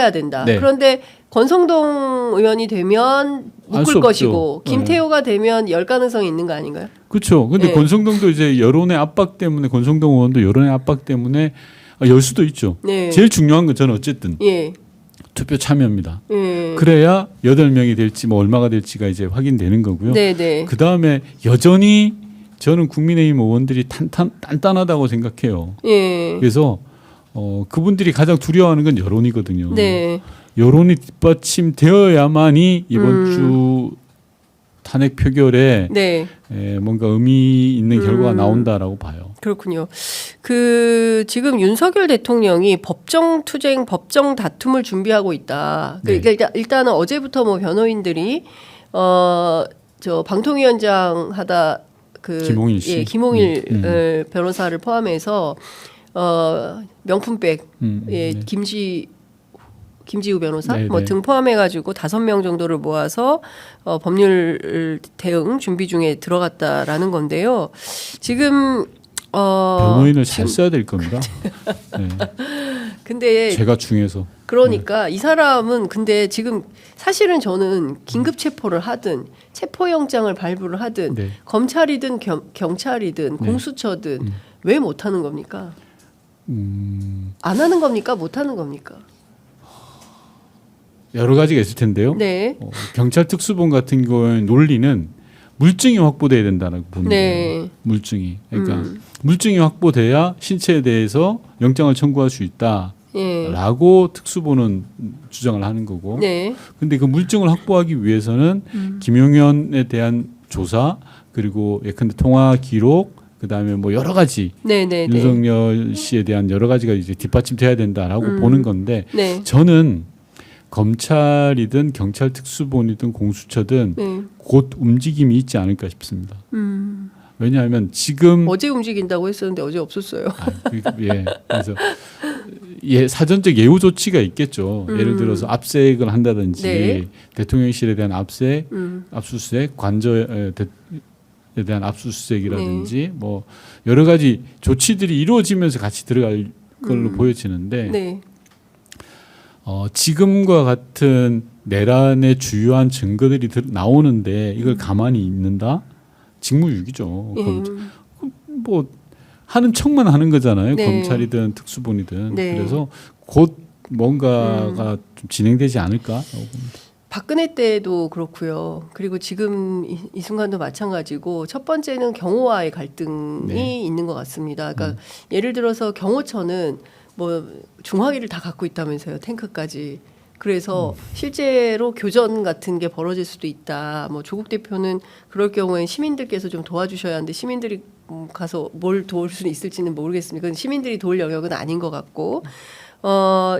묶어야 된다. 네. 그런데 권성동 의원이 되면 묶을 것이고 김태호가 되면 열 가능성이 있는 거 아닌가요? 그렇죠. 근데 네. 권성동도 이제 여론의 압박 때문에 권성동 의원도 여론의 압박 때문에 열 수도 있죠. 네. 제일 중요한 건 저는 어쨌든 예. 투표 참여입니다. 예. 그래야 8명이 될지 뭐 얼마가 될지가 이제 확인되는 거고요. 네네. 그다음에 여전히 저는 국민의힘 의원들이 단단하다고 생각해요. 예. 그래서 그분들이 가장 두려워하는 건 여론이거든요. 네. 여론이 뒷받침되어야만이 이번 주 탄핵 표결에 네. 뭔가 의미 있는 결과가 나온다라고 봐요. 그렇군요. 지금 윤석열 대통령이 법정 투쟁, 법정 다툼을 준비하고 있다. 네. 그러니까 일단은 어제부터 뭐 변호인들이 저 방통위원장 하다 김홍일 씨, 김홍일 변호사를 포함해서 명품백, 예, 네. 김지우 변호사 네, 뭐 네. 등 포함해가지고 5명 정도를 모아서 법률 대응 준비 중에 들어갔다라는 건데요. 지금 변호인을 잘 써야 될 겁니다. 네. 근데 제가 중에서. 그러니까 이 사람은 근데 지금 사실은 저는 긴급 체포를 하든 체포영장을 발부를 하든 네. 검찰이든 경찰이든 공수처든 왜 못하는 겁니까? 안 하는 겁니까? 못하는 겁니까? 여러 가지가 있을 텐데요. 네. 경찰 특수본 같은 경우에 논리는 물증이 확보돼야 된다고 보는 거예요. 물증이. 그러니까 물증이 확보돼야 신체에 대해서 영장을 청구할 수 있다. 예. 라고 특수본은 주장을 하는 거고. 네. 근데 그 물증을 확보하기 위해서는 김용현에 대한 조사 그리고 예컨대 통화 기록 그다음에 뭐 여러 가지 네. 윤석열 씨에 대한 여러 가지가 이제 뒷받침돼야 된다라고 보는 건데 네. 저는 검찰이든 경찰 특수본이든 공수처든 네. 곧 움직임이 있지 않을까 싶습니다. 왜냐하면 지금 어제 움직인다고 했었는데 어제 없었어요. 그래서 사전적 예우 조치가 있겠죠. 예를 들어서 압색을 한다든지 네. 대통령실에 대한 압수수색, 관저에 대한 압수수색이라든지 뭐 여러 가지 조치들이 이루어지면서 같이 들어갈 걸로 보여지는데 네. 지금과 같은 내란의 주요한 증거들이 나오는데 이걸 가만히 있는다? 직무유기죠. 예. 뭐 하는 척만 하는 거잖아요. 네. 검찰이든 특수본이든. 네. 그래서 곧 뭔가가 좀 진행되지 않을까? 박근혜 때도 그렇고요. 그리고 지금 이 순간도 마찬가지고 첫 번째는 경호와의 갈등이 네. 있는 것 같습니다. 그러니까 예를 들어서 경호처는 뭐 중화기를 다 갖고 있다면서요. 탱크까지. 그래서 실제로 교전 같은 게 벌어질 수도 있다. 뭐 조국 대표는 그럴 경우엔 시민들께서 좀 도와주셔야 하는데 시민들이 가서 뭘 도울 수 있을지는 모르겠습니다. 그건 시민들이 도울 영역은 아닌 것 같고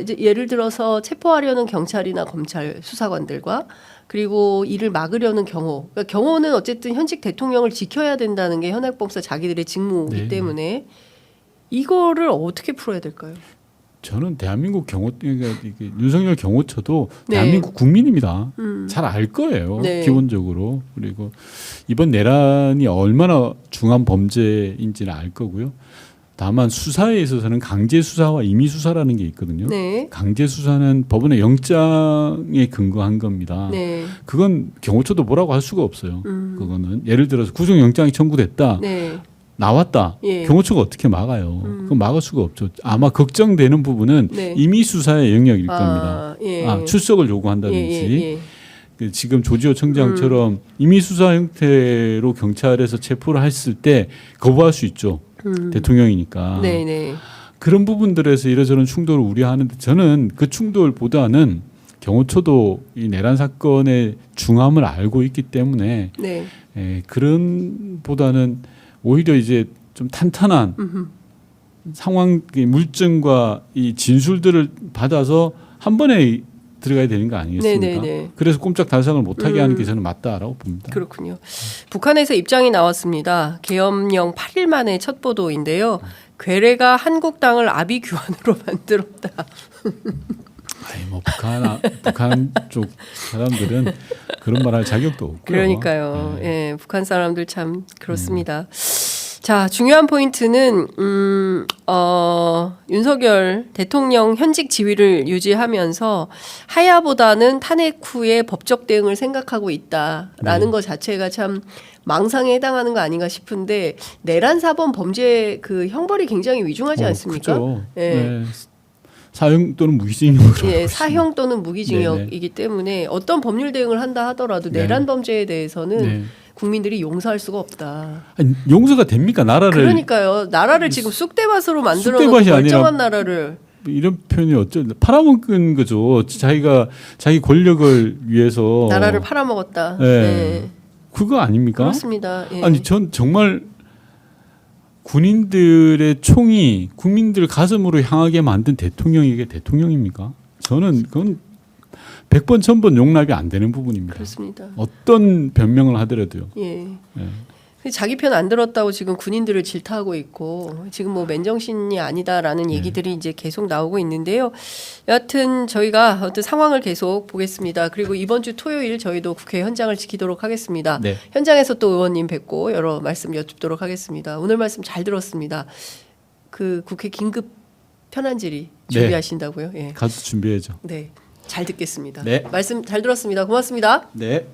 이제 예를 들어서 체포하려는 경찰이나 검찰 수사관들과 그리고 이를 막으려는 경호. 그러니까 경호는 어쨌든 현직 대통령을 지켜야 된다는 게 현행법상 자기들의 직무이기 네. 때문에 이거를 어떻게 풀어야 될까요? 저는 대한민국 그러니까 이게 윤석열 경호처도 네. 대한민국 국민입니다. 잘 알 거예요. 네. 기본적으로. 그리고 이번 내란이 얼마나 중한 범죄인지는 알 거고요. 다만 수사에 있어서는 강제 수사와 임의 수사라는 게 있거든요. 네. 강제 수사는 법원의 영장에 근거한 겁니다. 네. 그건 경호처도 뭐라고 할 수가 없어요. 그거는 예를 들어서 구속영장이 청구됐다. 네. 나왔다. 예. 경호처가 어떻게 막아요? 그건 막을 수가 없죠. 아마 걱정되는 부분은 네. 임의 수사의 영역일 겁니다. 예. 출석을 요구한다든지 예. 그 지금 조지호 청장처럼 임의 수사 형태로 경찰에서 체포를 했을 때 거부할 수 있죠. 대통령이니까. 네네. 그런 부분들에서 이러저런 충돌을 우려하는데 저는 그 충돌보다는 경호처도 이 내란 사건의 중함을 알고 있기 때문에 네. 그런 보다는 오히려 이제 좀 탄탄한 상황 물증과 이 진술들을 받아서 한 번에 들어가야 되는 거 아니겠습니까? 네네네. 그래서 꼼짝달싹을 못하게 하는 게 저는 맞다라고 봅니다. 그렇군요. 북한에서 입장이 나왔습니다. 계엄령 8일 만에 첫 보도인데요. 괴뢰가 한국당을 아비규환으로 만들었다. 아니 뭐 북한 쪽 사람들은 그런 말 할 자격도 없고요. 그러니까요. 네. 예, 북한 사람들 참 그렇습니다. 자, 중요한 포인트는 윤석열 대통령 현직 지위를 유지하면서 하야보다는 탄핵 후에 법적 대응을 생각하고 있다라는 것 자체가 참 망상에 해당하는 거 아닌가 싶은데 내란 사범 범죄 그 형벌이 굉장히 위중하지 않습니까? 그렇죠. 예. 네. 사형 또는 무기징역으로. 예, 사형 또는 무기징역이기 때문에 어떤 법률 대응을 한다 하더라도 네. 내란 범죄에 대해서는 네. 국민들이 용서할 수가 없다. 아니, 용서가 됩니까? 나라를 그러니까요. 나라를 지금 쑥대밭으로 만들어 놓은 쑥대밭이 멀쩡한 아니라 나라를 이런 표현이 팔아먹은 거죠. 자기 권력을 위해서 나라를 팔아먹었다. 네. 네. 그거 아닙니까? 그렇습니다. 예. 아니 전 정말 군인들의 총이 국민들 가슴으로 향하게 만든 대통령에게 대통령입니까? 저는 그건 100번 1000번 용납이 안 되는 부분입니다. 그렇습니다. 어떤 변명을 하더라도요. 예. 예. 자기 편 안 들었다고 지금 군인들을 질타하고 있고 지금 뭐 맨정신이 아니다라는 얘기들이 이제 계속 나오고 있는데요. 여하튼 저희가 어떤 상황을 계속 보겠습니다. 그리고 이번 주 토요일 저희도 국회 현장을 지키도록 하겠습니다. 네. 현장에서 또 의원님 뵙고 여러 말씀 여쭙도록 하겠습니다. 오늘 말씀 잘 들었습니다. 그 국회 긴급 편한 질의 준비하신다고요? 예. 가서 준비해야죠. 네. 잘 듣겠습니다. 네. 말씀 잘 들었습니다. 고맙습니다. 네.